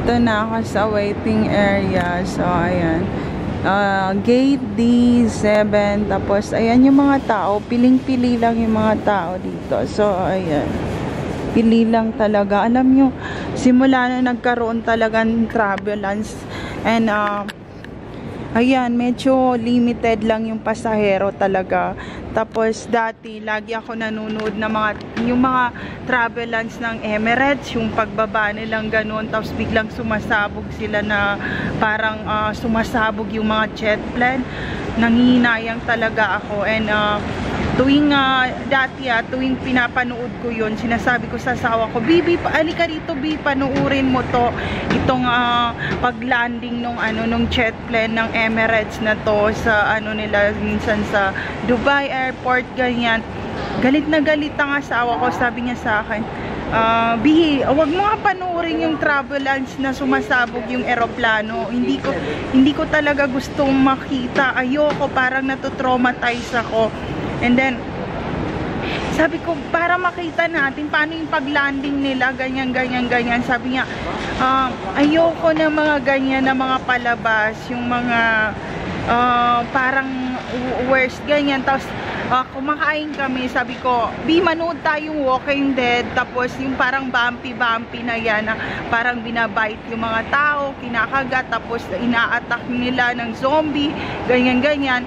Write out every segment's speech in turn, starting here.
Ito na ako sa waiting area. So, ayan. Gate D7. Tapos, ayan yung mga tao. Piling-pili lang yung mga tao dito. So, ayan. Pili lang talaga. Alam nyo, simula na nagkaroon talaga ng travelance. And, ayan, medyo limited lang yung pasahero talaga. Tapos dati, lagi ako nanonood ng yung mga travelance ng Emirates, yung pagbaba nilang ganun, tapos biglang sumasabog sila na parang sumasabog yung mga jet plane. Nangihinayang talaga ako. And tuwing pinapanood ko yun, sinasabi ko sa asawa ko, Bibi, alika dito, Bibi, panuurin mo to, itong paglanding nung jet plane ng Emirates na to sa nila, minsan sa Dubai Airport, ganyan. Galit na galit ang asawa ko, sabi niya sa akin, Bihi, wag mo nga panuorin yung travelance na sumasabog yung eroplano. Hindi ko talaga gustong makita. Ayoko, parang natutraumatize ako. And then, sabi ko, para makita natin paano yung paglanding nila, ganyan. Sabi niya, ayoko na mga ganyan na mga palabas, yung mga parang worst, ganyan. Tapos, kumakain kami, sabi ko, Bi, manood tayong Walking Dead, tapos yung parang bumpy na yan, na parang binabite yung mga tao, kinakagat, tapos ina-attack nila ng zombie, ganyan.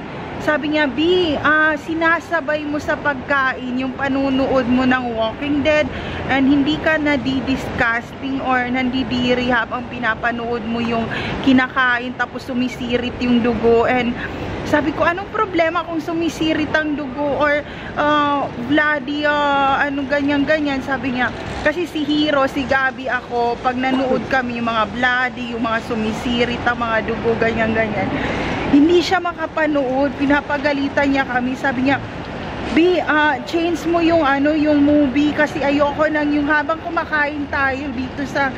Sabi niya, Bi, sinasabay mo sa pagkain yung panunood mo ng Walking Dead and hindi ka nadi-disgusting or nandidiri habang pinapanood mo yung kinakain tapos sumisirit yung dugo. And sabi ko, anong problema kung sumisirit ang dugo or bloody, ganyan. Sabi niya, kasi si Hero, si Gabi, ako, pag nanood kami, yung mga bloody, yung mga sumisirit, ang mga dugo, ganyan. Hindi siya makapanood, pinapagalitan niya kami. Sabi niya, Bi, change mo yung yung movie kasi ayoko nang yung habang kumakain tayo dito sa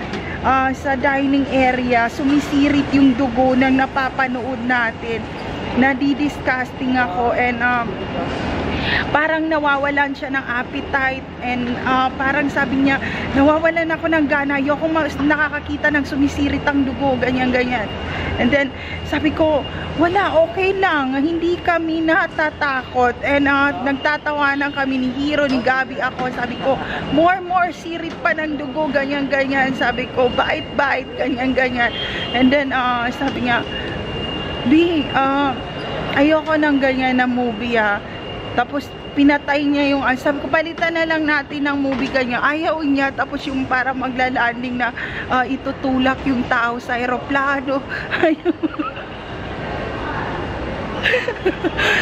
dining area, sumisirit yung dugo ng napapanood natin. Nadi-disgusting ako and parang nawawalan siya ng appetite and parang sabi niya, nawawalan ako ng gana, ayoko nakakakita ng sumisirit ang dugo, ganyan. And then sabi ko, wala, okay lang, hindi kami natatakot. And nagtatawanan kami ni Hero, ni Gabi, ako. Sabi ko, more sirit pa ng dugo, ganyan. Sabi ko, bait, ganyan. And then sabi niya, Bi, ayoko ng ganyan na movie Tapos pinatay niya yung, sabi ko, palitan na lang natin ng movie, ganyan. Ayaw niya, tapos yung para maglalanding na itutulak yung tao sa aeroplano.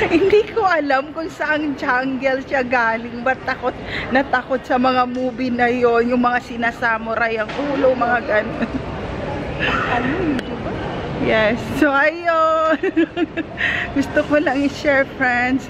Hindi ko alam kung saan jungle siya galing. Ba't natakot sa mga movie na yon, yung mga sinasamuray ang ulo, mga ganun. Yes, so ayun. Gusto ko lang i-share, friends.